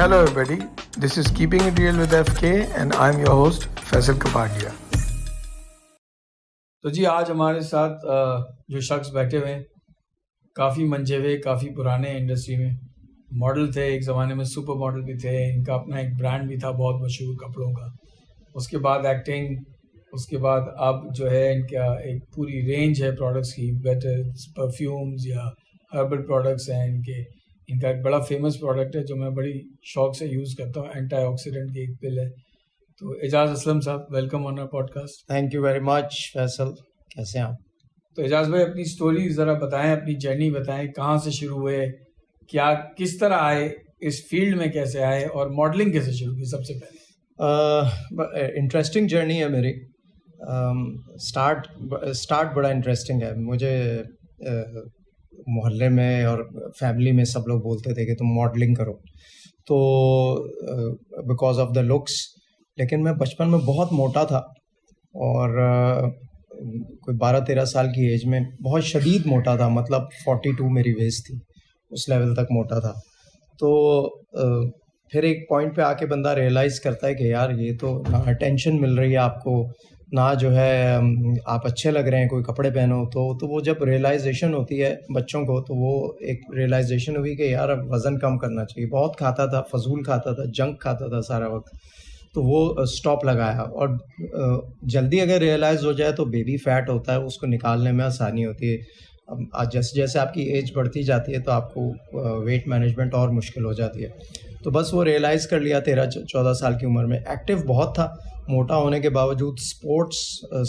Hello everybody, this is Keeping It Real with FK and I'm your host Faisal Kapadia. तो जी आज हमारे साथ जो शख्स बैठे हुए हैं काफ़ी मंजे हुए, काफ़ी पुराने इंडस्ट्री में मॉडल थे, एक ज़माने में सुपर मॉडल भी थे, इनका अपना एक ब्रांड भी था बहुत मशहूर कपड़ों का। उसके बाद एक्टिंग, उसके बाद अब जो है इनका एक पूरी रेंज है प्रोडक्ट्स की, बेटर परफ्यूम्स या हर्बल प्रोडक्ट्स हैं इनका एक बड़ा फेमस प्रोडक्ट है जो मैं बड़ी शौक से यूज़ करता हूँ, एंटीऑक्सीडेंट की एक पिल है। तो Ejaz Aslam sahab, welcome on our podcast. Thank you very much Faisal, कैसे हैं आप? तो एजाज भाई अपनी स्टोरी ज़रा बताएं, अपनी जर्नी बताएं, कहाँ से शुरू हुए, क्या किस तरह आए इस फील्ड में, कैसे आए और मॉडलिंग कैसे शुरू की सबसे पहले? इंटरेस्टिंग जर्नी है मेरी। स्टार्ट बड़ा इंटरेस्टिंग है। मुझे मोहल्ले में और फैमिली में सब लोग बोलते थे कि तुम मॉडलिंग करो, तो बिकॉज ऑफ द लुक्स। लेकिन मैं बचपन में बहुत मोटा था और कोई 12-13 साल की एज में बहुत शदीद मोटा था, मतलब 42 मेरी वेस्ट थी, उस लेवल तक मोटा था। तो फिर एक पॉइंट पे आके बंदा रियलाइज़ करता है कि यार ये तो ना अटेंशन मिल रही है आपको, ना जो है आप अच्छे लग रहे हैं, कोई कपड़े पहनो तो वो जब रियलाइजेशन होती है बच्चों को, तो वो एक रियलाइजेशन हुई कि यार अब वज़न कम करना चाहिए। बहुत खाता था, फजूल खाता था, जंक खाता था सारा वक्त, तो वो स्टॉप लगाया। और जल्दी अगर रियलाइज़ हो जाए तो बेबी फैट होता है, उसको निकालने में आसानी होती है। अब जैसे जैसे आपकी एज बढ़ती जाती है तो आपको वेट मैनेजमेंट और मुश्किल हो जाती है। तो बस वो रियलाइज़ कर लिया 13-14 साल की उम्र में। एक्टिव बहुत था, मोटा होने के बावजूद स्पोर्ट्स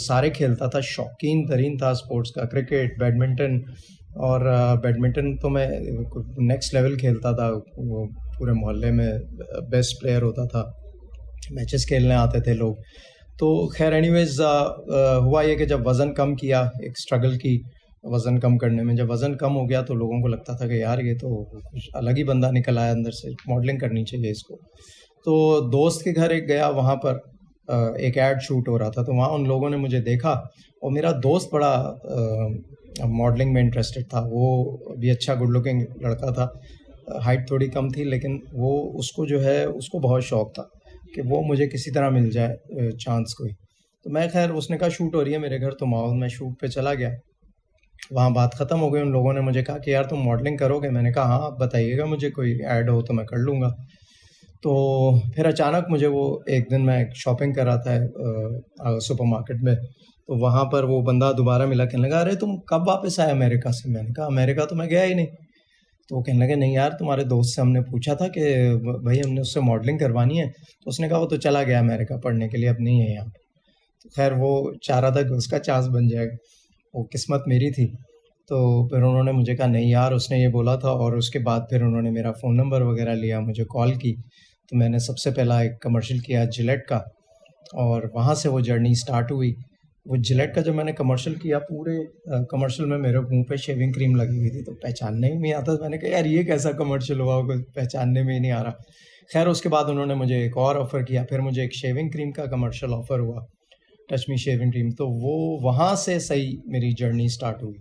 सारे खेलता था, शौकीन तरीन था स्पोर्ट्स का, क्रिकेट, बैडमिंटन। और बैडमिंटन तो मैं नेक्स्ट लेवल खेलता था, वो पूरे मोहल्ले में बेस्ट प्लेयर होता था, मैचेस खेलने आते थे लोग। तो खैर एनीवेज हुआ ये कि जब वज़न कम किया, एक स्ट्रगल की वज़न कम करने में। जब वज़न कम हो गया तो लोगों को लगता था कि यार ये तो कुछ अलग ही बंदा निकल आया अंदर से, मॉडलिंग करनी चाहिए इसको। तो दोस्त के घर एक गया, वहाँ पर एक ऐड शूट हो रहा था, तो वहाँ उन लोगों ने मुझे देखा और मेरा दोस्त बड़ा मॉडलिंग में इंटरेस्टेड था। वो भी अच्छा गुड लुकिंग लड़का था, हाइट थोड़ी कम थी, लेकिन वो उसको जो है उसको बहुत शौक़ था कि वो मुझे किसी तरह मिल जाए चांस कोई। तो मैं खैर उसने कहा शूट हो रही है मेरे घर, तो मैं शूट पे चला गया। वहाँ बात ख़त्म हो गई। उन लोगों ने मुझे कहा कि यार तुम मॉडलिंग करोगे? मैंने कहा हाँ, आप बताइएगा, मुझे कोई ऐड हो तो मैं कर लूँगा। तो फिर अचानक मुझे वो एक दिन मैं शॉपिंग कर रहा था सुपरमार्केट में, तो वहाँ पर वो बंदा दोबारा मिला, कहने लगा अरे तुम कब वापस आए अमेरिका से? मैंने कहा अमेरिका तो मैं गया ही नहीं। तो वो कहने लगे नहीं यार, तुम्हारे दोस्त से हमने पूछा था कि भाई हमने उससे मॉडलिंग करवानी है, तो उसने कहा वो तो चला गया अमेरिका पढ़ने के लिए, अब नहीं है यहाँ। तो खैर वो चाह रहा था कि उसका चांस बन जाएगा, वो किस्मत मेरी थी। तो फिर उन्होंने मुझे कहा नहीं यार, उसने ये बोला था। और उसके बाद फिर उन्होंने मेरा फ़ोन नंबर वगैरह लिया, मुझे कॉल की। तो मैंने सबसे पहला एक कमर्शियल किया जिलेट का, और वहाँ से वो जर्नी स्टार्ट हुई। वो जिलेट का जब मैंने कमर्शियल किया, पूरे कमर्शियल में मेरे मुंह पे शेविंग क्रीम लगी हुई थी, तो पहचानने ही नहीं आता। मैंने कहा यार ये कैसा कमर्शियल हुआ, पहचानने में ही नहीं आ रहा। खैर उसके बाद उन्होंने मुझे एक और ऑफ़र किया, फिर मुझे एक शेविंग क्रीम का कमर्शियल ऑफ़र हुआ, टच मी शेविंग क्रीम। तो वो वहाँ से सही मेरी जर्नी स्टार्ट हुई।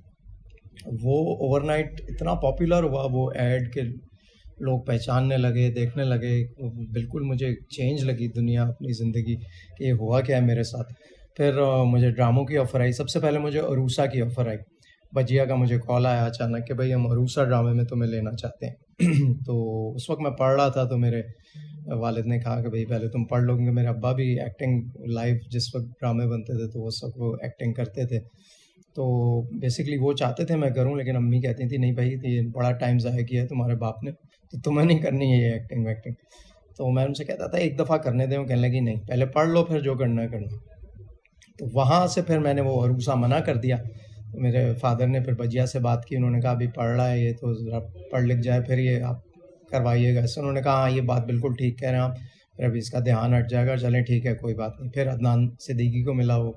वो ओवरनाइट इतना पॉपुलर हुआ वो ऐड के लोग पहचानने लगे, देखने लगे। बिल्कुल मुझे चेंज लगी दुनिया, अपनी ज़िंदगी कि ये हुआ क्या है मेरे साथ। फिर मुझे ड्रामों की ऑफ़र आई। सबसे पहले मुझे अरूसा की ऑफ़र आई। भजिया का मुझे कॉल आया अचानक कि भाई हम अरूसा ड्रामे में तुम्हें लेना चाहते हैं। तो उस वक्त मैं पढ़ रहा था, तो मेरे वालिद ने कहा कि भाई पहले तुम पढ़ लो, क्योंकि मेरे अब्बा भी एक्टिंग लाइव जिस वक्त ड्रामे बनते थे तो उस वक्त वो एक्टिंग करते थे। तो बेसिकली वो चाहते थे मैं करूं, लेकिन अम्मी कहती थी नहीं भाई ये बड़ा टाइम ज़ाया किया है तुम्हारे बाप ने, तो तुम्हें नहीं करनी है ये एक्टिंग वैक्टिंग। तो मैं उनसे कहता था एक दफ़ा करने दें, वो कहने लगी नहीं, पहले पढ़ लो फिर जो करना है करना। तो वहाँ से फिर मैंने वो अरूसा मना कर दिया। तो मेरे फादर ने फिर भजिया से बात की, उन्होंने कहा अभी पढ़ रहा है ये, तो ज़रा पढ़ लिख जाए फिर ये आप करवाइएगा इससे। उन्होंने कहा हाँ ये बात बिल्कुल ठीक कह रहे हैं आप, फिर अभी इसका ध्यान हट जाएगा, चलें ठीक है कोई बात नहीं। फिर अदनान सिद्दीकी को मिला वो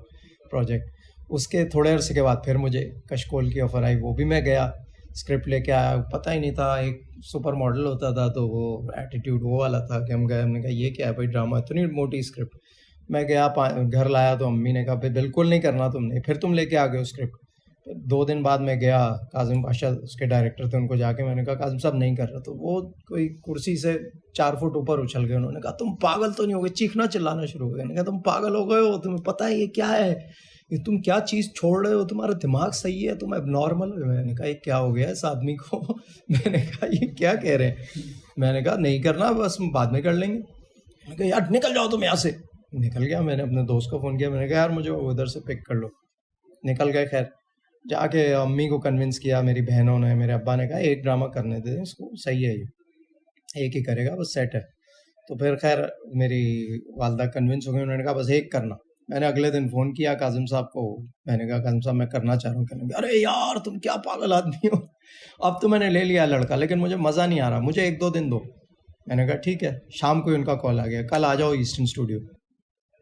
प्रोजेक्ट। उसके थोड़े अरसे के बाद फिर मुझे कशकोल की ऑफ़र आई, वो भी मैं गया, स्क्रिप्ट लेके आया। पता ही नहीं था, एक सुपर मॉडल होता था तो वो एटीट्यूड वो वाला था कि हम गए, हमने कहा ये क्या है भाई ड्रामा, इतनी मोटी स्क्रिप्ट। मैं गया घर लाया तो अम्मी ने कहा भाई बिल्कुल नहीं करना तुमने, फिर तुम लेके आ गए हो स्क्रिप्ट। 2 दिन बाद मैं गया, काज़िम पाशा उसके डायरेक्टर थे, उनको जाके मैंने कहा काज़िम साहब नहीं कर रहा, तो वो कोई कुर्सी से 4 फुट ऊपर उछल गए। उन्होंने कहा तुम पागल तो नहीं हो गए, चीखना चिल्लाना शुरू हो गए। मैंने कहा तुम पागल हो गए हो, तुम्हें पता है ये क्या है, ये तुम क्या चीज़ छोड़ रहे हो, तुम्हारा दिमाग सही है, तुम एबनॉर्मल हो। मैंने कहा ये क्या हो गया इस आदमी को मैंने कहा ये क्या कह रहे हैं। मैंने कहा नहीं करना, बस बाद में कर लेंगे। मैंने कहा यार निकल जाओ तुम यहाँ से। निकल गया। मैंने अपने दोस्त को फ़ोन किया, मैंने कहा यार मुझे उधर से पिक कर लो। निकल गए। खैर जाके अम्मी को कन्विंस किया, मेरी बहनों ने, मेरे अब्बा ने कहा एक ड्रामा करने दे इसको, सही है ये एक ही करेगा, बस सेट है। तो फिर खैर मेरी वालदा कन्विंस हो गई, उन्होंने कहा बस एक करना। मैंने अगले दिन फ़ोन किया काज़िम साहब को, मैंने कहा काज़िम साहब मैं करना चाह रहा हूँ। कहने लगे अरे यार तुम क्या पागल आदमी हो, अब तो मैंने ले लिया लड़का, लेकिन मुझे मज़ा नहीं आ रहा, मुझे 1-2 दिन दो। मैंने कहा ठीक है। शाम को उनका कॉल आ गया, कल आ जाओ ईस्टर्न स्टूडियो।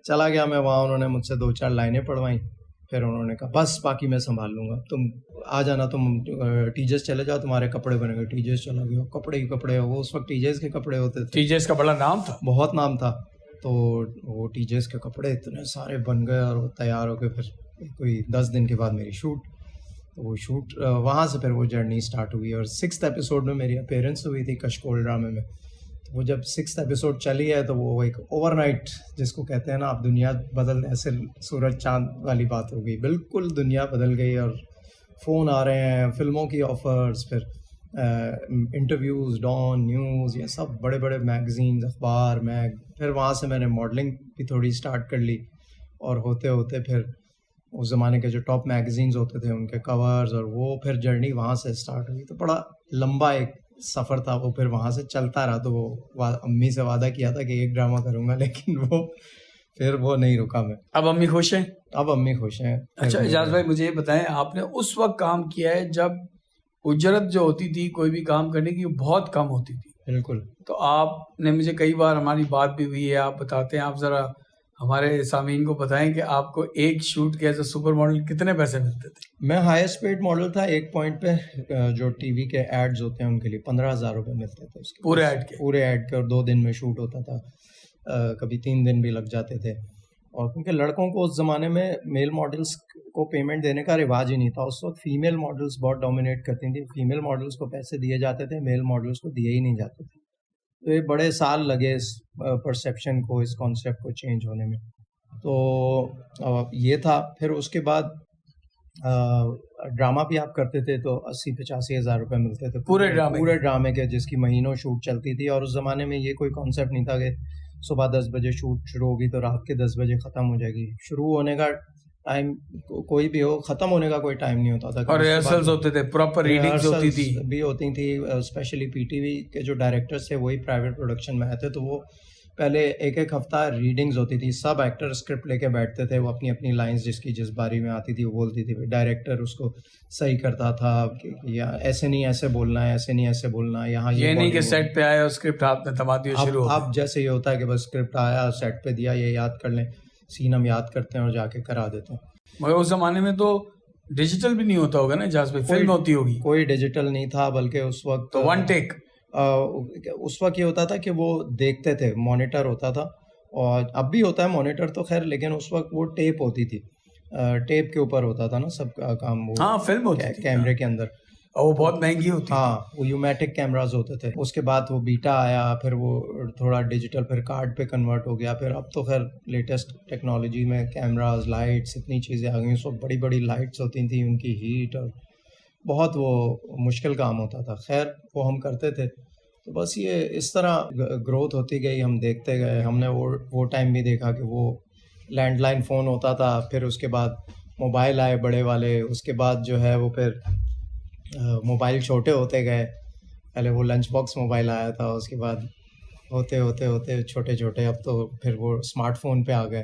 चला गया मैं वहाँ, उन्होंने मुझसे 2-4 लाइनें पढ़वाई, फिर उन्होंने कहा बस बाकी मैं संभाल लूँगा, तुम आ जाना, तुम टीजर्स चले जाओ, तुम्हारे कपड़े बनेंगे। टीजर्स चला गया, कपड़े ही कपड़े, वो उस वक्त टीजर्स के कपड़े होते थे, टीजर्स का बड़ा नाम था, बहुत नाम था। तो वो टीजर्स के कपड़े इतने सारे बन गए और वो तैयार हो गए। फिर कोई 10 दिन के बाद मेरी शूट, तो वो शूट वहाँ से फिर वो जर्नी स्टार्ट हुई। और 6th एपिसोड में मेरी अपीयरेंस हुई थी कशकोल ड्रामे में। तो वो जब 6th एपिसोड चली है तो वो एक ओवरनाइट जिसको कहते हैं ना, आप दुनिया बदल, ऐसे सूरज चांद वाली बात हो गई, बिल्कुल दुनिया बदल गई। और फ़ोन आ रहे हैं, फिल्मों की ऑफ़र्स, फिर इंटरव्यूज़, डॉन न्यूज़, ये सब बड़े बड़े मैगज़ीन्स, अखबार, मैग। फिर वहाँ से मैंने मॉडलिंग भी थोड़ी स्टार्ट कर ली, और होते होते फिर उस ज़माने के जो टॉप मैगज़ीन्स होते थे उनके कवर्स, और वो फिर जर्नी वहाँ से स्टार्ट हुई। तो बड़ा लंबा एक सफ़र था वो, फिर वहाँ से चलता रहा। तो वो अम्मी से वादा किया था कि एक ड्रामा करूँगा, लेकिन वो फिर वो नहीं रुका मैं। अब अम्मी खुश हैं? अब अम्मी खुश हैं। अच्छा एजाज भाई मुझे ये बताएं, आपने उस वक्त काम किया है जब उजरत जो होती थी कोई भी काम करने की, बहुत कम होती थी। बिल्कुल। तो आपने, मुझे कई बार हमारी बात भी हुई है, आप बताते हैं, आप ज़रा हमारे सामीन को बताएं कि आपको एक शूट के एज अ सुपर मॉडल कितने पैसे मिलते थे? मैं हाईएस्ट पेड मॉडल था एक पॉइंट पे। जो टीवी के एड्स होते हैं उनके लिए 15,000 रुपये मिलते थे उसके, पूरे ऐड के? पूरे ऐड के, और 2 दिन में शूट होता था, कभी 3 दिन भी लग जाते थे। और क्योंकि लड़कों को उस ज़माने में मेल मॉडल्स को पेमेंट देने का रिवाज ही नहीं था, उस वक्त फीमेल मॉडल्स बहुत डोमिनेट करती थी। फीमेल मॉडल्स को पैसे दिए जाते थे, मेल मॉडल्स को दिए ही नहीं जाते थे। तो ये बड़े साल लगे इस परसेप्शन को, इस कॉन्सेप्ट को चेंज होने में। तो ये था। फिर उसके बाद ड्रामा भी आप करते थे तो 80-85 हज़ार रुपये मिलते थे पूरे ड्रामे के, जिसकी महीनों शूट चलती थी। और उस ज़माने में ये कोई कॉन्सेप्ट नहीं था कि सुबह 10 बजे शूट शुरू होगी तो रात के 10 बजे ख़त्म हो जाएगी। शुरू होने का टाइम कोई भी हो, ख़त्म होने का कोई टाइम नहीं होता था। और रिहर्सल्स होते थे, प्रॉपर रीडिंग्स होती थी भी होती थी। स्पेशली पीटीवी के जो डायरेक्टर्स थे वही प्राइवेट प्रोडक्शन में आए थे, तो वो पहले एक हफ्ता रीडिंग्स होती थी। सब एक्टर स्क्रिप्ट लेके बैठते थे, वो अपनी अपनी लाइंस जिसकी जिस बारी में आती थी वो बोलती थी। डायरेक्टर उसको सही करता था कि या ऐसे नहीं ऐसे बोलना है, ऐसे नहीं ऐसे बोलना है, यहाँ ये नहीं कि सेट पे आए और स्क्रिप्ट हाथ में थमा दिया शुरू हो। अब जैसे ये होता है कि बस स्क्रिप्ट आया, सेट पे दिया, ये याद कर लें, सीन हम याद करते हैं और जाके करा देते हैं। मगर उस जमाने में तो डिजिटल भी नहीं होता होगा ना, जहाँ पे फिल्म होती होगी? कोई डिजिटल नहीं था, बल्कि उस वक्त तो वन टेक। उस वक्त ये होता था कि वो देखते थे, मॉनिटर होता था, और अब भी होता है मॉनिटर तो खैर, लेकिन उस वक्त वो टेप होती थी, टेप के ऊपर होता था ना सब काम। वो हाँ, फिल्म होती थी कैमरे के अंदर, और वो बहुत महंगी होती थी। हाँ, वो यूमेटिक कैमरास होते थे। उसके बाद वो बीटा आया, फिर वो थोड़ा डिजिटल, फिर कार्ड पे कन्वर्ट हो गया। फिर अब तो खैर लेटेस्ट टेक्नोलॉजी में कैमरास, लाइट्स, इतनी चीज़ें आ गई। उस वक्त बड़ी बड़ी लाइट्स होती थी, उनकी हीट, और बहुत वो मुश्किल काम होता था। खैर वो हम करते थे। तो बस ये इस तरह ग्रोथ होती गई, हम देखते गए। हमने वो टाइम भी देखा कि वो लैंडलाइन फ़ोन होता था, फिर उसके बाद मोबाइल आए बड़े वाले, उसके बाद जो है वो फिर मोबाइल छोटे होते गए। पहले वो लंच बॉक्स मोबाइल आया था, उसके बाद होते होते होते छोटे छोटे, अब तो फिर वो स्मार्टफोन पे आ गए।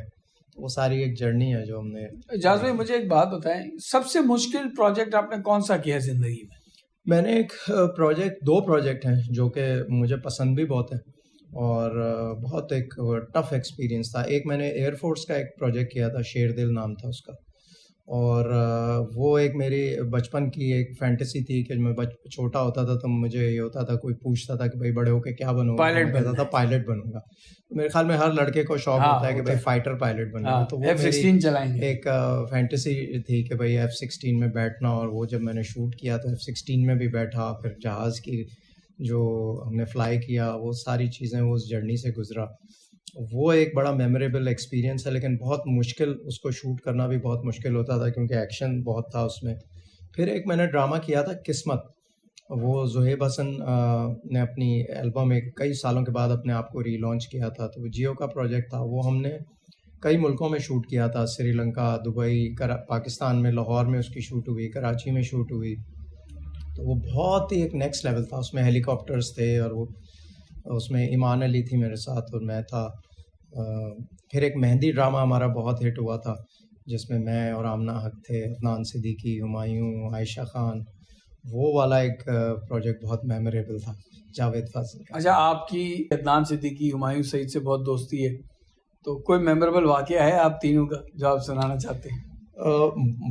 वो सारी एक जर्नी है जो हमने। एजाज भाई मुझे एक बात बताएं, सबसे मुश्किल प्रोजेक्ट आपने कौन सा किया है जिंदगी में? मैंने एक दो प्रोजेक्ट हैं जो कि मुझे पसंद भी बहुत है, और बहुत एक टफ़ एक्सपीरियंस था। एक मैंने एयरफोर्स का एक प्रोजेक्ट किया था, शेर दिल नाम था उसका। और वो एक मेरी बचपन की एक फैंटेसी थी कि मैं छोटा होता था तो मुझे ये होता था, कोई पूछता था कि भाई बड़े होके क्या बनोगे, पायलट मैं कहता बनना था पायलट बनूंगा। मेरे ख्याल में हर लड़के को शौक हाँ होता है कि होता भाई है। फाइटर पायलट बनना है। हाँ तो वो मेरी F-16 चलाएंगे। एक फैंटेसी थी कि भाई F-16 में बैठना। और वो जब मैंने शूट किया तो F-16 में भी बैठा, फिर जहाज़ की जो हमने फ्लाई किया, वो सारी चीज़ें वो उस जर्नी से गुजरा। वो एक बड़ा मेमोरेबल एक्सपीरियंस है, लेकिन बहुत मुश्किल, उसको शूट करना भी बहुत मुश्किल होता था क्योंकि एक्शन बहुत था उसमें। फिर एक मैंने ड्रामा किया था किस्मत, वो ज़ुहैब हसन ने अपनी एल्बम एक कई सालों के बाद अपने आप को रीलॉन्च किया था, तो वो जियो का प्रोजेक्ट था। वो हमने कई मुल्कों में शूट किया था, श्रीलंका, दुबई, पाकिस्तान में लाहौर में उसकी शूट हुई, कराची में शूट हुई। तो वो बहुत ही एक नेक्स्ट लेवल था, उसमें हेलीकॉप्टर्स थे और वो उसमें ईमान अली थी मेरे साथ और मैं था। फिर एक मेहंदी ड्रामा हमारा बहुत हिट हुआ था जिसमें मैं और आमना हक थे, अदनान सिद्दीकी, हुमायूं, आयशा खान। वो वाला एक प्रोजेक्ट बहुत मेमोरेबल था जावेद फाजिल का। अच्छा, आपकी अदनान सिद्दीकी, हुमायूं सईद से बहुत दोस्ती है, तो कोई मेमोरेबल वाकया है आप तीनों का जो आप सुनाना चाहते हैं,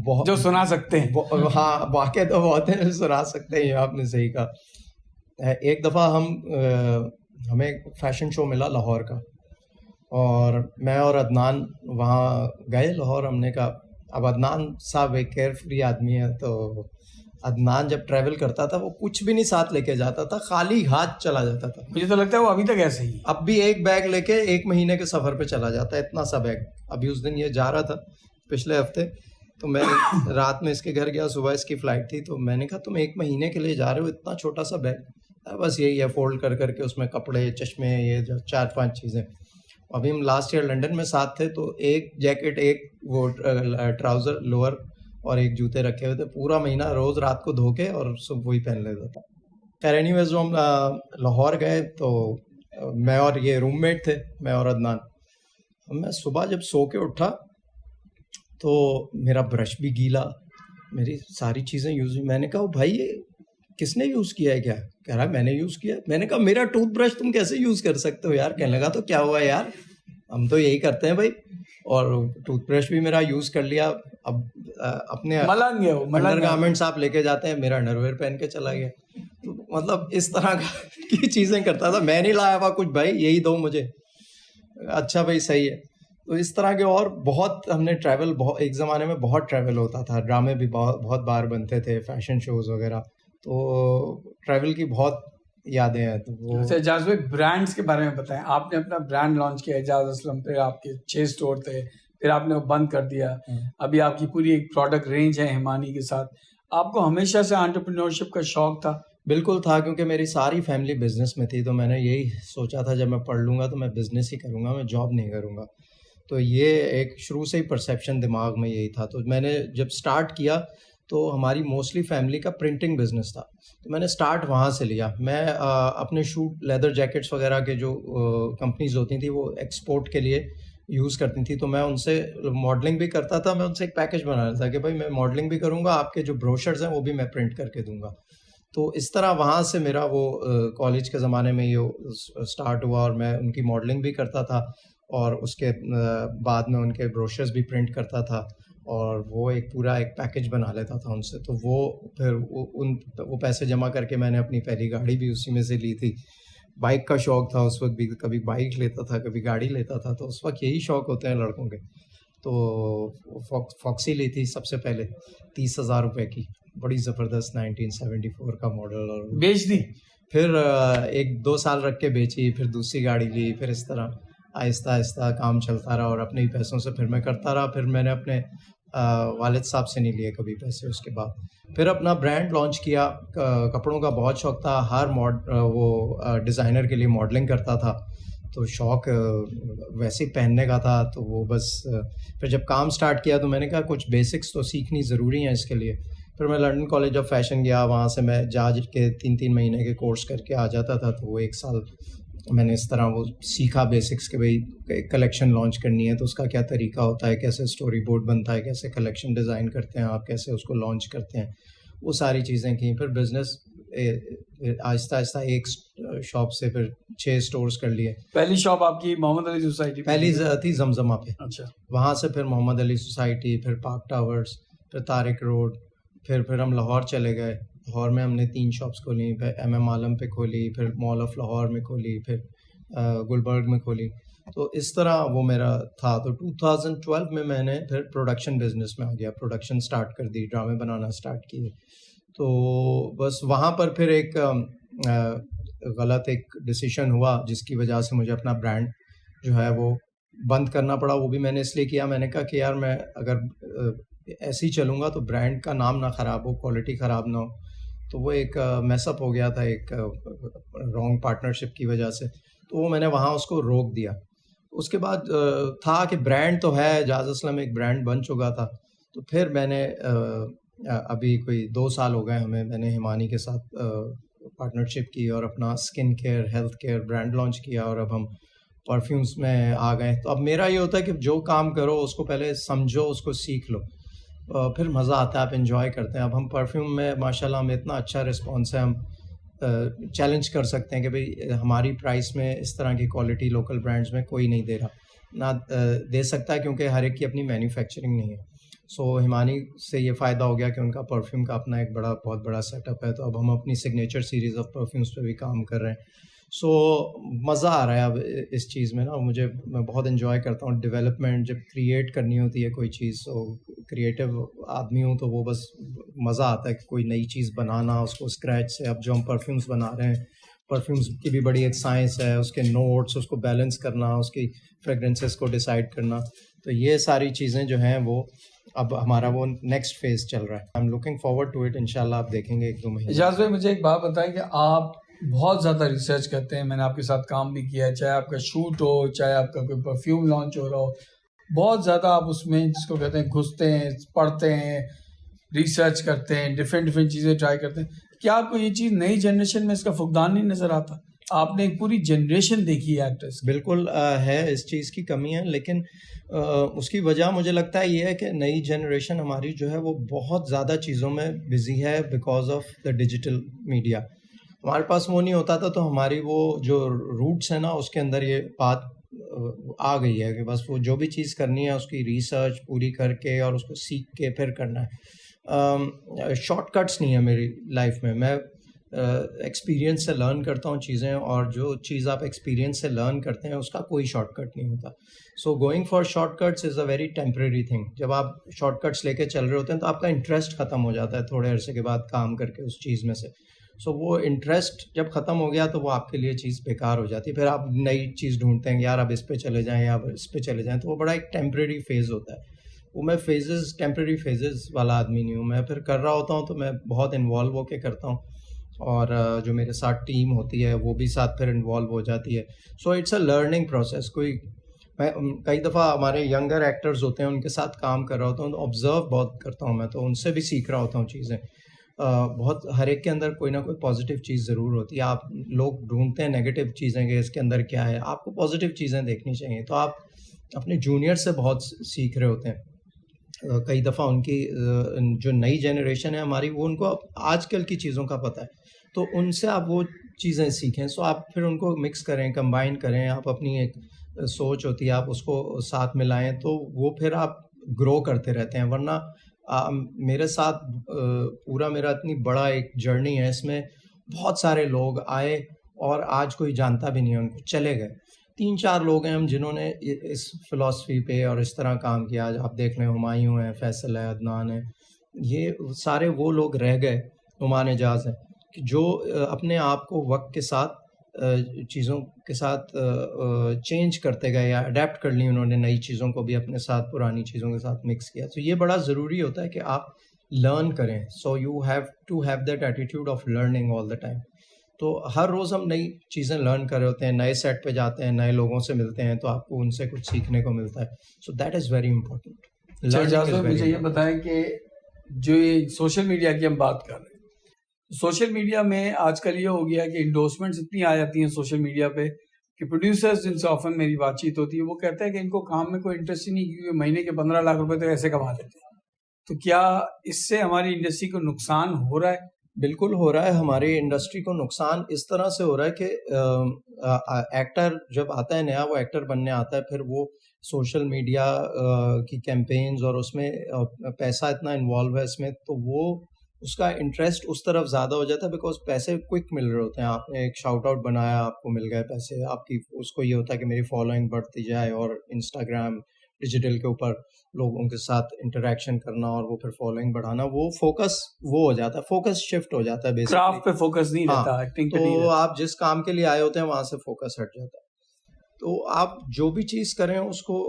बहुत जो सुना सकते हैं? हाँ, वाकया तो बहुत है, सुना सकते हैं, आपने सही कहा। एक दफ़ा हमें फैशन शो मिला लाहौर का और मैं और अदनान वहाँ गए लाहौर। हमने कहा, अब अदनान साहब एक केयर फ्री आदमी है, तो अदनान जब ट्रैवल करता था वो कुछ भी नहीं साथ लेके जाता था, खाली हाथ चला जाता था। मुझे तो लगता है वो अभी तक ऐसे ही है। अब भी एक बैग लेके 1 महीने के सफ़र पे चला जाता है, इतना सा बैग। अभी उस दिन ये जा रहा था पिछले हफ्ते, तो मैं रात में इसके घर गया, सुबह इसकी फ़्लाइट थी, तो मैंने कहा तुम 1 महीने के लिए जा रहे हो, इतना छोटा सा बैग? बस यही है, फोल्ड कर करके उसमें कपड़े, चश्मे, ये जो 4-5 चीज़ें। अभी हम लास्ट ईयर लंदन में साथ थे, तो एक जैकेट, एक वो ट्राउज़र, लोअर और एक जूते रखे हुए थे। पूरा महीना रोज़ रात को धो के और सुबह वही पहन लेता था। खैर एनीवेज, जो हम लाहौर गए तो मैं और ये रूममेट थे, मैं और अदनान। मैं सुबह जब सो के उठा तो मेरा ब्रश भी गीला, मेरी सारी चीज़ें यूज़ हुई। मैंने कहा भाई ये किसने यूज़ किया है क्या? कह रहा है मैंने यूज़ किया। मैंने कहा मेरा टूथब्रश तुम कैसे यूज़ कर सकते हो यार? कहने लगा तो क्या हुआ यार, हम तो यही करते हैं भाई। और टूथब्रश भी मेरा यूज़ कर लिया। अब अपने मलंग है वो, मलंग है। अंडरगारमेंट्स आप लेके जाते हैं, मेरा अंडरवेयर पहन के चला गया। तो मतलब इस तरह की चीज़ें करता था। मैं नहीं लाया हुआ कुछ भाई, यही दो मुझे। अच्छा भाई सही है। तो इस तरह के और बहुत हमने ट्रैवल, बहुत एक ज़माने में बहुत ट्रैवल होता था, ड्रामे भी बहुत बहुत बार बनते थे, फैशन शोज़ वगैरह। तो ट्रैवल की बहुत यादें हैं। तो वो अच्छा एजाज भाई, ब्रांड्स के बारे में बताएं। आपने अपना ब्रांड लॉन्च किया एजाज असलम, फिर आपके 6 स्टोर थे, फिर आपने वो बंद कर दिया। अभी आपकी पूरी एक प्रोडक्ट रेंज है हिमानी के साथ। आपको हमेशा से एंटरप्रेन्योरशिप का शौक था? बिल्कुल था, क्योंकि मेरी सारी फैमिली बिजनेस में थी, तो मैंने यही सोचा था जब मैं पढ़ लूँगा तो मैं बिजनेस ही करूँगा, मैं जॉब नहीं करूँगा। तो ये एक शुरू से ही परसेप्शन दिमाग में यही था। तो मैंने जब स्टार्ट किया तो हमारी मोस्टली फैमिली का प्रिंटिंग बिजनेस था, तो मैंने स्टार्ट वहाँ से लिया। मैं अपने शूट लेदर जैकेट्स वगैरह के जो कंपनीज होती थी वो एक्सपोर्ट के लिए यूज़ करती थी, तो मैं उनसे मॉडलिंग भी करता था। मैं उनसे एक पैकेज बना रहा था कि भाई मैं मॉडलिंग भी करूँगा, आपके जो ब्रोशर्स हैं वो भी मैं प्रिंट करके दूंगा। तो इस तरह वहाँ से मेरा वो कॉलेज के ज़माने में ये स्टार्ट हुआ और मैं उनकी मॉडलिंग भी करता था और उसके बाद में उनके ब्रोशर्स भी प्रिंट करता था और वो एक पूरा एक पैकेज बना लेता था उनसे। तो वो फिर वो पैसे जमा करके मैंने अपनी पहली गाड़ी भी उसी में से ली थी। बाइक का शौक़ था उस वक्त भी, कभी बाइक लेता था, कभी गाड़ी लेता था। तो उस वक्त यही शौक़ होते हैं लड़कों के। तो फॉक्सी ली थी सबसे पहले 30,000 रुपये की, बड़ी ज़बरदस्त 1974 का मॉडल। और बेच दी? फिर 1-2 साल रख के बेची, फिर दूसरी गाड़ी ली। फिर इस तरह आहिस्ता आहिस्ता काम चलता रहा और अपने ही पैसों से फिर मैं करता रहा। फिर मैंने अपने वालिद साहब से नहीं लिए कभी पैसे। उसके बाद फिर अपना ब्रांड लॉन्च किया। कपड़ों का बहुत शौक़ था, हर डिज़ाइनर के लिए मॉडलिंग करता था, तो शौक़ वैसे ही पहनने का था। तो वो बस फिर जब काम स्टार्ट किया तो मैंने कहा कुछ बेसिक्स तो सीखनी ज़रूरी हैं इसके लिए। फिर मैं लंदन कॉलेज ऑफ फैशन गया, वहाँ से मैं जा के 3-3 महीने के कोर्स करके आ जाता था। तो वो 1 साल मैंने इस तरह वो सीखा बेसिक्स के भाई कलेक्शन लॉन्च करनी है तो उसका क्या तरीका होता है, कैसे स्टोरी बोर्ड बनता है, कैसे कलेक्शन डिज़ाइन करते हैं आप, कैसे उसको लॉन्च करते हैं, वो सारी चीज़ें की। फिर बिज़नेस आहिस्ता आहिस्ता एक शॉप से फिर 6 स्टोर्स कर लिए। पहली शॉप आपकी मोहम्मद अली सोसाइटी पहली थी जमजमा पे, अच्छा, वहाँ से फिर मोहम्मद अली सोसाइटी, फिर पार्क टावर्स, फिर तारिक रोड, फिर हम लाहौर चले गए। लाहौर में हमने 3 शॉप्स खोली, फिर MM आलम पे खोली, फिर मॉल ऑफ लाहौर में खोली, फिर गुलबर्ग में खोली। तो इस तरह वो मेरा था। तो 2012 में मैंने फिर प्रोडक्शन बिजनेस में आ गया, प्रोडक्शन स्टार्ट कर दी, ड्रामे बनाना स्टार्ट किए। तो बस वहाँ पर फिर एक गलत एक डिसीजन हुआ जिसकी वजह से मुझे अपना ब्रांड जो है वो बंद करना पड़ा। वो भी मैंने इसलिए किया, मैंने कहा कि यार मैं अगर ऐसे ही चलूँगा तो ब्रांड का नाम ना ख़राब हो, क्वालिटी ख़राब ना हो। तो वो एक मैसअप हो गया था एक रॉन्ग पार्टनरशिप की वजह से, तो वो मैंने वहाँ उसको रोक दिया। उसके बाद था कि ब्रांड तो है, जाज़ असलम एक ब्रांड बन चुका था। तो फिर मैंने अभी कोई 2 साल हो गए हमें, मैंने हिमानी के साथ पार्टनरशिप की और अपना skin care, health care brand launch किया और अब हम परफ्यूम्स में आ गए। तो अब मेरा ये होता है कि जो काम करो उसको पहले समझो, उसको सीख लो, फिर मज़ा आता है, आप एंजॉय करते हैं। अब हम परफ्यूम में माशाल्लाह हमें इतना अच्छा रिस्पॉन्स है, हम चैलेंज कर सकते हैं कि भाई हमारी प्राइस में इस तरह की क्वालिटी लोकल ब्रांड्स में कोई नहीं दे रहा, ना दे सकता है, क्योंकि हर एक की अपनी मैन्युफैक्चरिंग नहीं है। सो हिमानी से ये फ़ायदा हो गया कि उनका परफ्यूम का अपना एक बहुत बड़ा सेटअप है। तो अब हम अपनी सिग्नेचर सीरीज़ ऑफ परफ्यूम्स पे भी काम कर रहे हैं। सो मज़ा आ रहा है अब इस चीज़ में ना, मैं बहुत एंजॉय करता हूँ डेवलपमेंट। जब क्रिएट करनी होती है कोई चीज़, तो क्रिएटिव आदमी हूँ, तो वो बस मज़ा आता है कि कोई नई चीज़ बनाना उसको स्क्रैच से। अब जो हम परफ्यूम्स बना रहे हैं, परफ्यूम्स की भी बड़ी एक साइंस है, उसके नोट्स, उसको बैलेंस करना, उसकी फ्रेगरेंसेस को डिसाइड करना। तो ये सारी चीज़ें जो हैं वो अब हमारा वो नेक्स्ट फेज़ चल रहा है। I am looking forward to it. इंशाल्लाह आप देखेंगे 1-2 महीने। एजाज भाई, मुझे एक बात बताएं कि आप बहुत ज़्यादा रिसर्च करते हैं, मैंने आपके साथ काम भी किया है, चाहे आपका शूट हो, चाहे आपका कोई परफ्यूम लॉन्च हो रहा हो, बहुत ज़्यादा आप उसमें जिसको कहते हैं घुसते हैं, पढ़ते हैं, रिसर्च करते हैं, डिफरेंट चीज़ें ट्राई करते हैं। क्या आपको ये चीज़ नई जनरेशन में इसका फुकदान नहीं नज़र आता? आपने एक पूरी जनरेशन देखी है एक्टर्स। बिल्कुल है, इस चीज़ की कमी है, लेकिन उसकी वजह मुझे लगता है ये है कि नई जनरेशन हमारी जो है वो बहुत ज़्यादा चीज़ों में बिजी है because of the digital media. हमारे पास वो नहीं होता था, तो हमारी वो जो रूट्स है ना, उसके अंदर ये बात आ गई है कि बस वो जो भी चीज़ करनी है उसकी रिसर्च पूरी करके और उसको सीख के फिर करना है। शॉर्टकट्स नहीं है मेरी लाइफ में। मैं एक्सपीरियंस से लर्न करता हूँ चीज़ें, और जो चीज़ आप एक्सपीरियंस से लर्न करते हैं उसका कोई शॉर्टकट नहीं होता। So going for shortcuts is a very temporary thing. जब आप शॉर्टकट्स लेके चल रहे होते हैं तो आपका इंटरेस्ट ख़त्म हो जाता है थोड़े अरसे के बाद काम करके उस चीज़ में से। सो वो इंटरेस्ट जब ख़त्म हो गया तो वो आपके लिए चीज़ बेकार हो जाती है। फिर आप नई चीज़ ढूंढते हैं कि यार अब इस पे चले जाएँ या अब इस पे चले जाएँ, तो वो बड़ा एक टेम्परेरी फेज़ होता है। वो मैं टेम्परेरी फेजेस वाला आदमी नहीं हूँ। मैं फिर कर रहा होता हूँ तो मैं बहुत इन्वॉल्व होके करता हूँ, और जो मेरे साथ टीम होती है वो भी साथ फिर इन्वॉल्व हो जाती है। So it's a learning process. मैं कई दफ़ा हमारे यंगर एक्टर्स होते हैं, उनके साथ काम कर रहा होता हूँ तो ऑब्ज़र्व बहुत करता हूँ मैं, तो उनसे भी सीख रहा होता हूँ चीज़ें। बहुत हर एक के अंदर कोई ना कोई पॉजिटिव चीज़ ज़रूर होती है। आप लोग ढूंढते हैं नेगेटिव चीज़ें कि इसके अंदर क्या है, आपको पॉजिटिव चीज़ें देखनी चाहिए। तो आप अपने जूनियर से बहुत सीख रहे होते हैं। कई दफ़ा उनकी जो नई जनरेशन है हमारी, वो उनको आजकल की चीज़ों का पता है, तो उनसे आप वो चीज़ें सीखें। सो आप फिर उनको मिक्स करें, कंबाइन करें। आप अपनी एक सोच होती है, आप उसको साथ मिलाएं, तो वो फिर आप ग्रो करते रहते हैं। वरना मेरे साथ पूरा मेरा इतनी बड़ा एक जर्नी है, इसमें बहुत सारे लोग आए और आज कोई जानता भी नहीं है उनको, चले गए। 3-4 लोग हैं हम जिन्होंने इस फ़िलॉसफ़ी पे और इस तरह काम किया। आज आप देख रहे हैं हुमायूं है, फैसल है, अदनान है, ये सारे वो लोग रह गए, नुमान एजाज़ हैं, कि जो अपने आप को वक्त के साथ चीज़ों के साथ चेंज करते गए या अडेप्ट कर ली उन्होंने नई चीज़ों को भी अपने साथ, पुरानी चीज़ों के साथ मिक्स किया। तो ये बड़ा ज़रूरी होता है कि आप लर्न करें। So you have to have that attitude of learning all the time. तो हर रोज़ हम नई चीज़ें लर्न कर रहे होते हैं, नए सेट पे जाते हैं, नए लोगों से मिलते हैं, तो आपको उनसे कुछ सीखने को मिलता है। So that is very important. मुझे ये बताएं कि जो ये सोशल मीडिया की हम बात कर रहे हैं, सोशल मीडिया में आजकल ये हो गया कि इंडोर्समेंट्स इतनी आ जाती हैं सोशल मीडिया पे कि प्रोड्यूसर्स जिनसे ऑफन मेरी बातचीत होती है वो कहते हैं कि इनको काम में कोई इंटरेस्ट ही नहीं, क्योंकि महीने के 15 लाख रुपए तो ऐसे कमा लेते हैं। तो क्या इससे हमारी इंडस्ट्री को नुकसान हो रहा है? बिल्कुल हो रहा है। हमारी इंडस्ट्री को नुकसान इस तरह से हो रहा है कि एक्टर जब आता है नया, वो एक्टर बनने आता है, फिर वो सोशल मीडिया की कैंपेन्स और उसमें पैसा इतना इन्वॉल्व है इसमें, तो वो उसका इंटरेस्ट उस तरफ ज़्यादा हो जाता है बिकॉज पैसे क्विक मिल रहे होते हैं। आपने एक शाउट आउट बनाया, आपको मिल गए पैसे, आपकी उसको ये होता है कि मेरी फॉलोइंग बढ़ती जाए, और इंस्टाग्राम डिजिटल के ऊपर लोगों के साथ इंटरेक्शन करना और वो फिर फॉलोइंग बढ़ाना, वो फोकस वो हो जाता है, फोकस शिफ्ट हो जाता है बेसिकली। क्राफ्ट पे फोकस नहीं हाँ, रहता, एक्टिंग पे नहीं तो रहता। आप जिस काम के लिए आए होते हैं वहाँ से फोकस हट जाता है। तो आप जो भी चीज़ करें उसको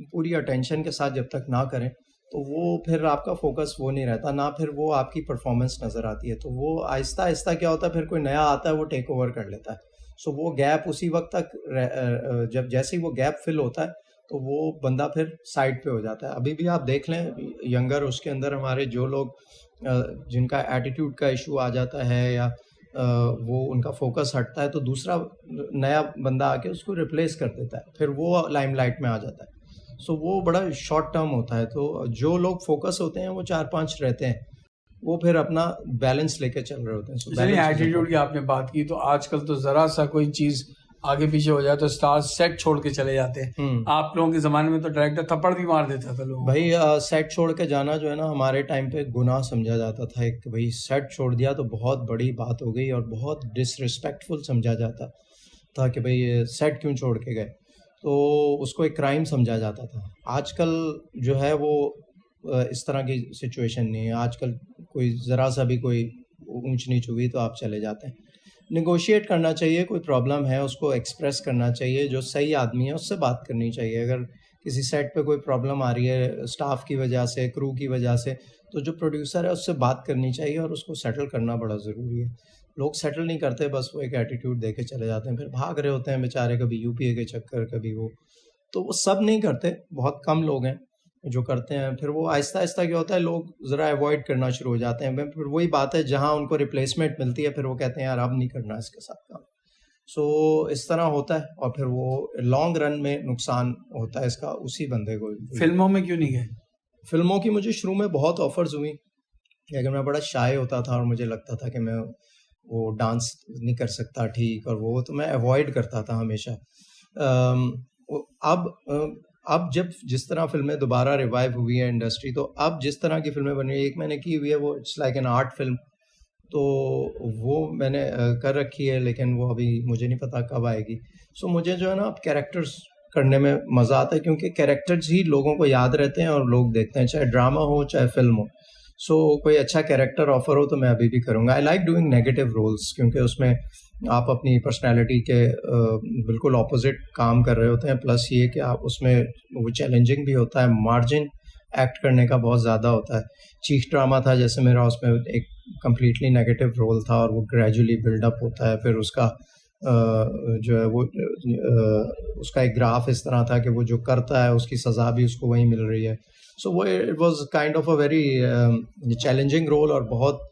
पूरी अटेंशन के साथ जब तक ना करें, तो वो फिर आपका फोकस वो नहीं रहता, ना फिर वो आपकी परफॉर्मेंस नज़र आती है। तो वो आहिस्ता आहिस्ता क्या होता है, फिर कोई नया आता है वो टेक ओवर कर लेता है। सो वो गैप उसी वक्त तक जब जैसे ही वो गैप फिल होता है तो वो बंदा फिर साइड पे हो जाता है। अभी भी आप देख लें यंगर उसके अंदर हमारे जो लोग जिनका एटीट्यूड का इशू आ जाता है या वो उनका फोकस हटता है, तो दूसरा नया बंदा आके उसको रिप्लेस कर देता है, फिर वो लाइमलाइट में आ जाता है। सो वो बड़ा शॉर्ट टर्म होता है। तो जो लोग फोकस होते हैं वो 4-5 रहते हैं, वो फिर अपना बैलेंस लेके चल रहे होते हैं। So चलिए, balance is एटीट्यूड की important। आपने बात की, तो आजकल तो जरा सा कोई चीज आगे पीछे हो जाए तो स्टार सेट छोड़ के चले जाते हैं। आप लोगों के जमाने में तो डायरेक्टर थप्पड़ भी मार देता था लोगों को। भाई सेट छोड़ के जाना जो है ना, हमारे टाइम पे गुनाह समझा जाता था। एक भाई सेट छोड़ दिया तो बहुत बड़ी बात हो गई और बहुत डिसरिस्पेक्टफुल समझा जाता था कि भाई ये सेट क्यों छोड़ के गए, तो उसको एक क्राइम समझा जाता था। आजकल जो है वो इस तरह की सिचुएशन नहीं है। आजकल कोई ज़रा सा भी कोई ऊंच नीच हुई तो आप चले जाते हैं। निगोशिएट करना चाहिए, कोई प्रॉब्लम है उसको एक्सप्रेस करना चाहिए, जो सही आदमी है उससे बात करनी चाहिए। अगर किसी सेट पे कोई प्रॉब्लम आ रही है स्टाफ की वजह से, क्रू की वजह से, तो जो प्रोड्यूसर है उससे बात करनी चाहिए और उसको सेटल करना बड़ा ज़रूरी है। लोग सेटल नहीं करते, बस वो एक एटीट्यूड दे के चले जाते हैं, फिर भाग रहे होते हैं बेचारे, कभी यूपीए के चक्कर, कभी वो। तो वो सब नहीं करते, बहुत कम लोग हैं जो करते हैं। फिर वो आहिस्ता आहिस्ता क्या होता है, लोग ज़रा अवॉइड करना शुरू हो जाते हैं। फिर वही बात है, जहाँ उनको रिप्लेसमेंट मिलती है फिर वो कहते हैं यार अब नहीं करना इसके साथ काम। सो इस तरह होता है और फिर वो लॉन्ग रन में नुकसान होता है इसका उसी बंदे को। फिल्मों में क्यों नहीं गए? फिल्मों की मुझे शुरू में बहुत ऑफर्स हुई, लेकिन मैं बड़ा शाय होता था और मुझे लगता था कि मैं वो डांस नहीं कर सकता ठीक, और वो तो मैं अवॉइड करता था हमेशा। अब जब जिस तरह फिल्में दोबारा रिवाइव हुई है इंडस्ट्री, तो अब जिस तरह की फिल्में बनी है, एक मैंने की हुई है वो it's like an art film, तो वो मैंने कर रखी है, लेकिन वो अभी मुझे नहीं पता कब आएगी। सो मुझे जो है ना अब कैरेक्टर्स करने में मज़ा आता है, क्योंकि कैरेक्टर्स ही लोगों को याद रहते हैं और लोग देखते हैं, चाहे ड्रामा हो चाहे फिल्म हो। सो कोई अच्छा कैरेक्टर ऑफर हो तो मैं अभी भी करूँगा। I like doing negative roles, क्योंकि उसमें आप अपनी पर्सनैलिटी के बिल्कुल ऑपोजिट काम कर रहे होते हैं, प्लस ये कि आप उसमें वो चैलेंजिंग भी होता है, मार्जिन एक्ट करने का बहुत ज़्यादा होता है। चीख ड्रामा था जैसे मेरा, उसमें एक कम्प्लीटली नेगेटिव रोल था और वो ग्रेजुअली बिल्डअप होता है, फिर उसका जो है वो उसका एक ग्राफ इस तरह था कि वो जो करता है उसकी सज़ा भी उसको वही मिल रही है। सो वो it was kind of a very challenging role, और बहुत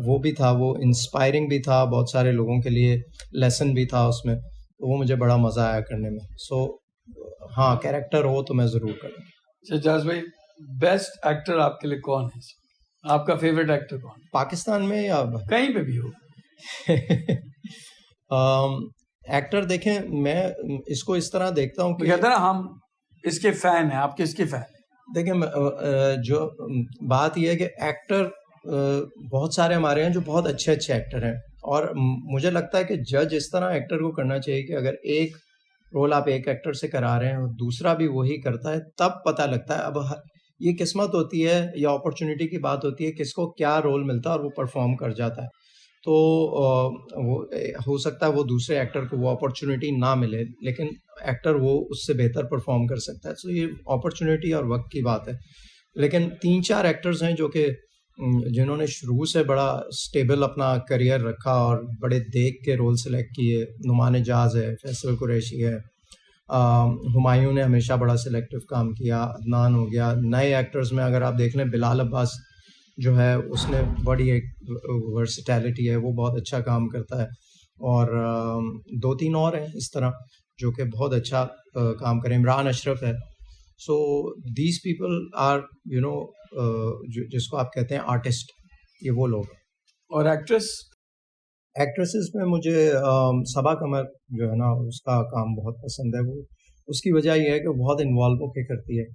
वो भी था, वो इंस्पायरिंग भी था, बहुत सारे लोगों के लिए लेसन भी था उसमें, तो वो मुझे बड़ा मज़ा आया करने में। सो हाँ, कैरेक्टर हो तो मैं ज़रूर करूँगा। अच्छा जाज भाई, बेस्ट एक्टर आपके लिए कौन है? आपका फेवरेट एक्टर कौन है, पाकिस्तान में या कहीं पे भी हो? एक्टर देखें, मैं इसको इस तरह देखता हूँ कि कहते ना हम इसके फैन हैं, आप किसके फैन? देखिए जो बात यह है कि एक्टर बहुत सारे हमारे हैं जो बहुत अच्छे अच्छे एक्टर हैं, और मुझे लगता है कि जज इस तरह एक्टर को करना चाहिए कि अगर एक रोल आप एक एक्टर से करा रहे हैं और दूसरा भी वही करता है, तब पता लगता है। अब ये किस्मत होती है या अपॉर्चुनिटी की बात होती है, किसको क्या रोल मिलता है और वो परफॉर्म कर जाता है। तो वो हो सकता है वो दूसरे एक्टर को वो अपॉर्चुनिटी ना मिले, लेकिन एक्टर वो उससे बेहतर परफॉर्म कर सकता है। सो ये अपॉर्चुनिटी और वक्त की बात है। लेकिन 3-4 एक्टर्स हैं जो कि जिन्होंने शुरू से बड़ा स्टेबल अपना करियर रखा और बड़े देख के रोल सेलेक्ट किए। नुमान एजाज है, फैसल कुरैशी है, हुमायूं ने हमेशा बड़ा सिलेक्टिव काम किया, अदनान हो गया। नए एक्टर्स में अगर आप देख लें, बिलाल अब्बास जो है उसने बड़ी एक वर्सिटैलिटी है, वो बहुत अच्छा काम करता है, और 2-3 और हैं इस तरह जो कि बहुत अच्छा काम करें। इमरान अशरफ है। सो दीज पीपल आर जिसको आप कहते हैं आर्टिस्ट, ये वो लोग हैं। और एक्ट्रेस? एक्ट्रेसेस में मुझे सबा कमर जो है ना, उसका काम बहुत पसंद है। वो उसकी वजह ये है कि वो बहुत इन्वॉल्व होकर करती है,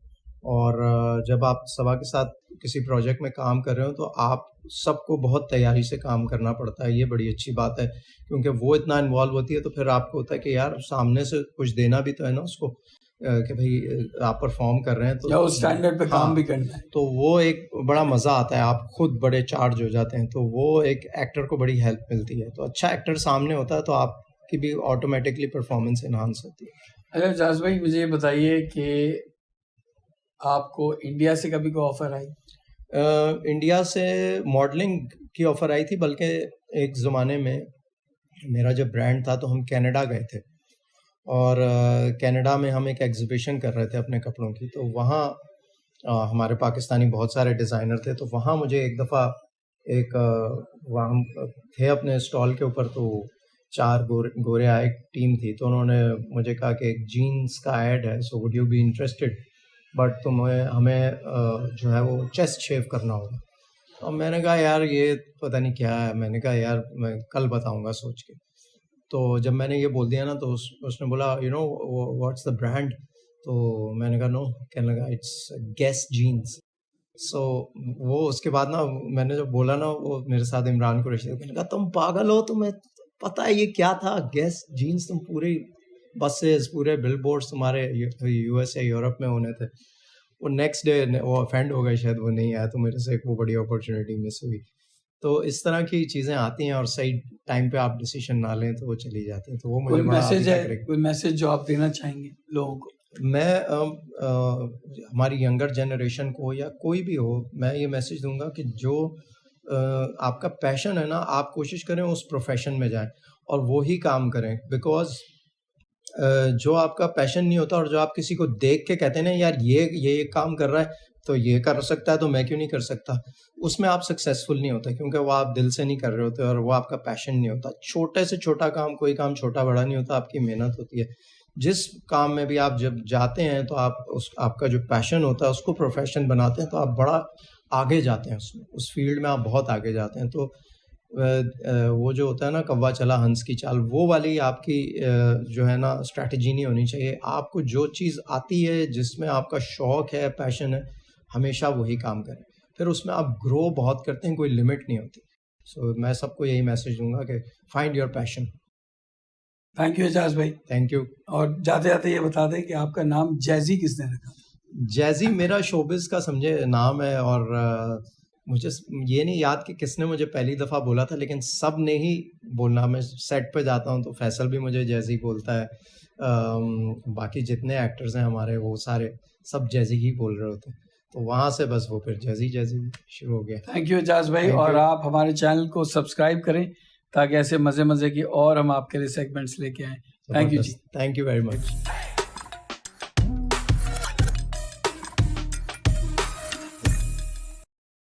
और जब आप सबा के साथ किसी प्रोजेक्ट में काम कर रहे हो तो आप सबको बहुत तैयारी से काम करना पड़ता है। ये बड़ी अच्छी बात है, क्योंकि वो इतना इन्वॉल्व होती है तो फिर आपको होता है कि यार सामने से कुछ देना भी तो है ना उसको, कि भाई आप परफॉर्म कर रहे हैं तो या उस स्टैंडर्ड पे काम भी करना है। तो वो एक बड़ा मज़ा आता है, आप खुद बड़े चार्ज हो जाते हैं, तो वो एक एक्टर को बड़ी हेल्प मिलती है। तो अच्छा एक्टर सामने होता है तो आपकी भी ऑटोमेटिकली परफॉर्मेंस इन्हांस होती है। अच्छा जाज भाई, मुझे ये बताइए कि आपको इंडिया से कभी कोई ऑफर आई? इंडिया से मॉडलिंग की ऑफ़र आई थी, बल्कि एक ज़माने में मेरा जब ब्रांड था तो हम कनाडा गए थे, और कनाडा में हम एक एग्ज़िबिशन कर रहे थे अपने कपड़ों की। तो वहाँ हमारे पाकिस्तानी बहुत सारे डिज़ाइनर थे, तो वहाँ मुझे एक दफ़ा वहाँ हम थे अपने स्टॉल के ऊपर, तो 4 गोरे आए, एक टीम थी, तो उन्होंने मुझे कहा कि एक जीन्स का ऐड है, so would you be interested, but हमें जो है वो चेस्ट शेव करना होगा। और मैंने कहा यार ये पता नहीं क्या है, मैंने कहा यार मैं कल बताऊंगा सोच के। तो जब मैंने ये बोल दिया ना तो उसने बोला you know what's the brand, तो मैंने कहा नो, कहने लगा इट्स गेस जीन्स। सो वो उसके बाद ना मैंने जब बोला ना, वो मेरे साथ इमरान कुरैशी, मैंने कहा तुम पागल हो, तुम्हें पता है ये क्या था गेस जीन्स? तुम पूरी बसेस, पूरे बिलबोर्ड्स तुम्हारे यूएसए यूरोप में होने थे। वो नेक्स्ट डे वो ऑफेंड हो गए, शायद वो नहीं आया, तो मेरे से एक वो बड़ी अपॉर्चुनिटी मिस हुई। तो इस तरह की चीज़ें आती हैं, और सही टाइम पे आप डिसीजन ना लें तो वो चली जाती हैं। तो वो मुझे कोई बड़ा मैसेज अभी है, तक कोई मैसेज जो आप देना चाहेंगे लोगों को? मैं हमारी यंगर जनरेशन को या कोई भी हो, मैं ये मैसेज दूंगा कि जो आपका पैशन है ना, आप कोशिश करें उस प्रोफेशन में जाएं और वो ही काम करें। बिकॉज जो आपका पैशन नहीं होता, और जो आप किसी को देख के कहते हैं ना यार ये काम कर रहा है तो ये कर सकता है तो मैं क्यों नहीं कर सकता, उसमें आप सक्सेसफुल नहीं होते, क्योंकि वो आप दिल से नहीं कर रहे होते और वो आपका पैशन नहीं होता। छोटे से छोटा काम, कोई काम छोटा बड़ा नहीं होता, आपकी मेहनत होती है। जिस काम में भी आप जब जाते हैं तो आपका जो पैशन होता है उसको प्रोफेशन बनाते हैं तो आप बड़ा आगे जाते हैं उसमें, उस फील्ड में आप बहुत आगे जाते हैं। तो वो जो होता है ना कौवा चला हंस की चाल, वो वाली आपकी जो है ना स्ट्रैटेजी नहीं होनी चाहिए। आपको जो चीज़ आती है, जिसमें आपका शौक है, पैशन है, हमेशा वही काम करें, फिर उसमें आप ग्रो बहुत करते हैं, कोई लिमिट नहीं होती। सो मैं सबको यही मैसेज दूंगा कि find your passion. Thank you Ejaz भाई। Thank you. और जाते जाते ये बता दें कि आपका नाम जैजी किसने रखा? जैजी मेरा शोबिस का समझे नाम है, और मुझे ये नहीं याद कि किसने मुझे पहली दफ़ा बोला था, लेकिन सब ने ही बोलना। मैं सेट पे जाता हूँ तो फैसल भी मुझे जैजी बोलता है, बाकी जितने एक्टर्स हैं हमारे वो सारे सब जैजी ही बोल रहे होते हैं, तो वहाँ से बस वो फिर जैजी शुरू हो गया। थैंक यू एजाज भाई। और आप हमारे चैनल को सब्सक्राइब करें ताकि ऐसे मज़े की और हम आपके लिए सेगमेंट्स लेके आएँ। Thank you ji. Thank you very much.